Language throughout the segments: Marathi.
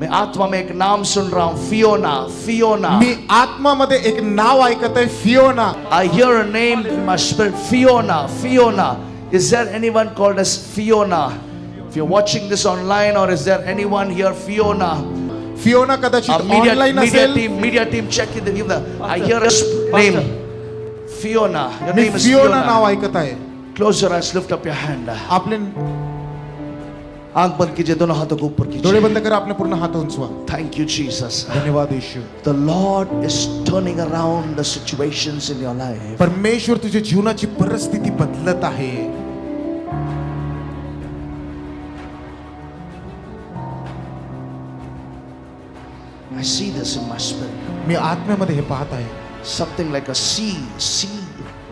मैं आत्मा में एक नाम सुन रहा हूं, फियोना, फियोना. मी आत्मामध्ये एक नाव ऐकत आहे, Fiona. I hear a name in my spirit, Fiona, Fiona. Is there anyone called as Fiona? If you're watching this online, or is there anyone here, Fiona? Fiona कदाचित ऑनलाइन असेल. Media team, check it. I hear a name, Fiona. Your me name is Fiona Fiona. नाव ऐकत आहे. Close your eyes, lift up your hand. आपले आंख बंद कीजिए, दोनों हाथों को ऊपर डोळे कीजिए. बंद करा, आपले पूर्ण हात उंचवा. Thank you, Jesus. धन्यवाद येशू. The Lord is turning around the situations in your life. परमेश्वर तुझ्या जीवनाची परिस्थिती बदलत आहे. I see this in my spirit. मी आत्म्यामध्ये हे पाहत आहे. Something like a sea.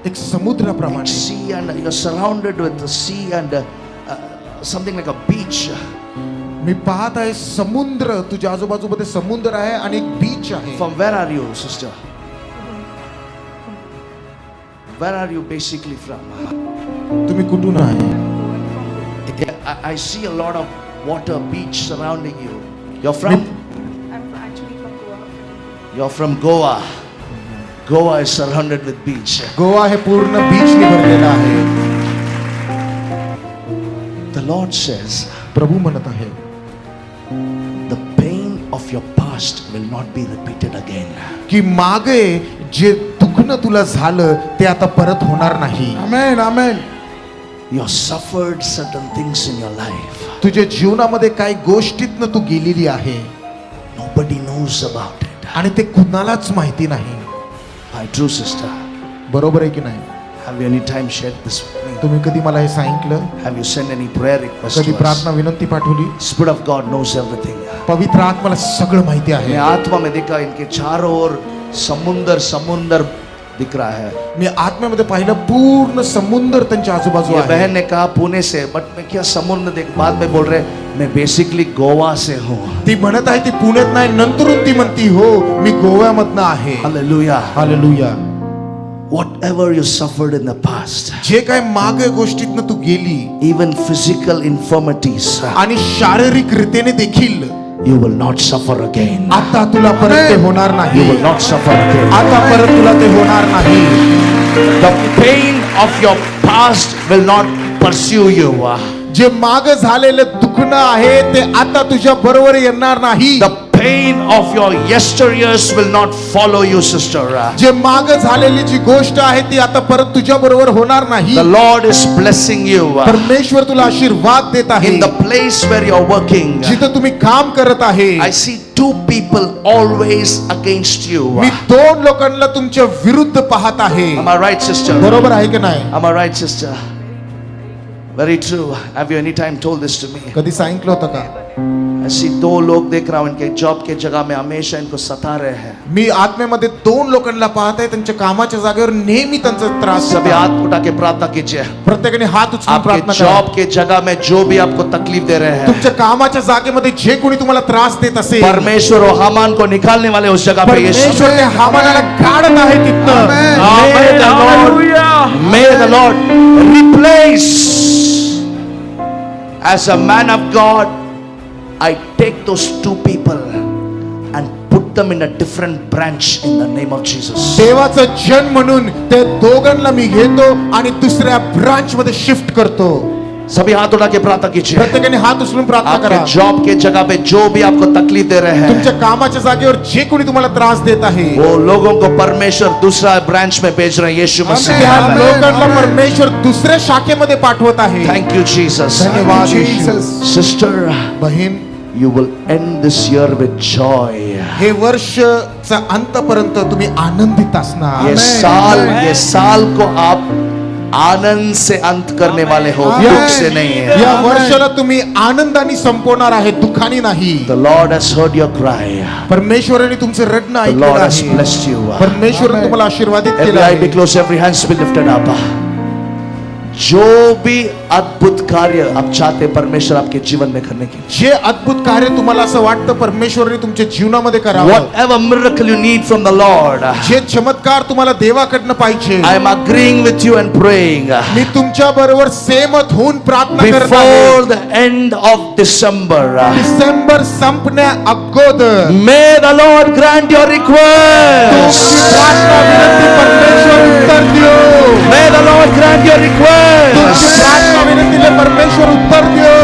एक समुद्राप्रमाणे. Sea, and you're surrounded with the sea, and something like a beach. मी पाहत आहे समुद्र, तुझ्या आजूबाजूमध्ये समुद्र आहे आणि एक बीच आहे. From where are you, sister? Where are you basically from? तुम्ही कुठून आहे? I see a lot of water, beach surrounding you. You're from? I'm actually from Goa. You're from Goa. Goa is surrounded with beach. Goa हे पूर्ण बीचने भरलेलं आहे. The Lord says, प्रभू म्हणत आहे, the pain of your past will not be repeated again. की मागे जे दुखणं तुला झालं ते आता परत होणार नाही. आमेन, आमेन. You have suffered certain things in your life. तुझ्या जीवनामध्ये काही गोष्टीतनं तू गेलेली आहे Nobody knows about it. आणि ते कुणालाच माहिती नाही. My true sister, बरोबर आहे की नाही? have you any time shared this with me? तुम्ही कधी मला हे सांगितलं? Have you sent any prayer requests कधी to us? प्रार्थना विनंती पाठवली? Spirit of God knows everything. पवित्र आत्म्याला सगळं माहिती मैं आहे. आत्मा में देखा इनके चारों ओर समुंदर समुंदर दिख रहा है. मी आत्म्यामध्ये पाहिलं पूर्ण समुद्र त्यांच्या आजूबाजू ये आहे. बहन ने कहा पुणे से, बट मैं क्या समुद्र देख, बाद में बोल रहे मैं बेसिकली गोवा से हूँ. ती म्हणत आहे ती पुण्यात नाही, नंतरून ती म्हणती हो मी गोव्यामधनं आहे. Hallelujah. Hallelujah. Whatever you suffered in the past, जे काय मागे गोष्टीतनं तू गेली even physical infirmities, आणि शारीरिक रीतीने देखील you will not suffer again. आता तुला परत ते होणार You नाही. will not suffer again. आता परत तुला ते होणार नाही. The pain of your past will not pursue you. जे माग झालेलं दुखणं आहे ते आता तुझ्या बरोबर येणार नाही. The pain of your yesteryears will not follow you, sister. जे माग झालेली जी गोष्ट आहे ती आता परत तुझ्या बरोबर होणार नाही. The Lord is blessing you परमेश्वर तुला आशीर्वाद देत आहे. in the place where you're working. जिथं तुम्ही काम करत आहे, I see two people always against you. मी दोन लोकांना तुमच्या विरुद्ध पाहत आहे. Am I right, sister? बरोबर आहे की नाही? Am I right, sister? Very true. Have you any time told this to me? कधी सांगितलं होतं का? I see दो लोग देख रहा हूं, इनके जॉब के जगह में हमेशा इनको सता रहे हैं. मी आत्म्यामध्ये दोन लोकांना पाहत आहे, त्यांच्या कामाच्या जागेवर नेहमी त्यांचा त्रास. सभी हाथ उठा के प्रार्थना कीजिए. प्रत्येकाने हात उचलून आपके प्रार्थना करा. जॉब के जगह में जो भी आपको तकलीफ दे रहे हैं, तुमच्या कामाच्या जागेमध्ये जे कोणी तुम्हाला त्रास देत असेल, परमेश्वर और हामान को निकालने वाले उस जगह पे यीशु. परमेश्वर ते हामानाला काढत आहे तिथनं. May the Lord replace. As a man of God, I take those two people and put them in a different branch in the name of Jesus. देवाचं जन म्हणून ते दोघांना मी घेतो आणि दुसऱ्या ब्रांच मध्ये शिफ्ट करतो. सभी हाथ उठा के प्रार्थना कीजिए. प्रत्येकाने हात उचलून प्रार्थना करा. आपके जॉब के जगह पे जो भी आपको तकलीफ दे रहे हैं, तुमच्या कामाच्या जागेवर जे कोणी तुम्हाला त्रास देत आहे, वो लोगों को परमेश्वर दूसरा ब्रांच में भेज रहे हैं यीशु मसीह. त्या लोकांना परमेश्वर दुसऱ्या शाखेमध्ये पाठवत आहे. Thank you, Jesus. धन्यवाद येशू. Sister, बहीण, you will end this year with joy. हे वर्षचा अंतपर्यंत तुम्ही आनंदित असणार. ये साल को आप आनंद से अंत करने वाले हो, दुख से नहीं है. या वर्षाला तुम्ही आनंदाने संपवणार आहे, दुःखाने नाही. The Lord has heard your cry. परमेश्वराने तुमचे रडणं The ऐकलं Lord has आहे. blessed you. परमेश्वराने तुम्हाला आशीर्वादित Every केलं eye be आहे. closed, every hands be lifted up. जो भी अद्भुत कार्य आप चाहते हैं परमेश्वर आपके जीवन में करने के लिए, जे अद्भुत कार्य तुम्हाला असं वाटतं परमेश्वराने तुमच्या जीवनामध्ये करावं, whatever miracle you need from the Lord, जे चमत्कार तुम्हाला देवाकडनं पाहिजे, I am agreeing with you and praying मी तुमच्या बरोबर सहमत होऊन प्रार्थना करत आहे. before the end of December. December संपण्या अगोदर May the Lord grant your request. तुमची प्रार्थना विनंती परमेश्वर उत्तर देऊ. May the Lord grant your तुमची request. प्रार्थना विनंतीला परमेश्वर उत्तर देऊ.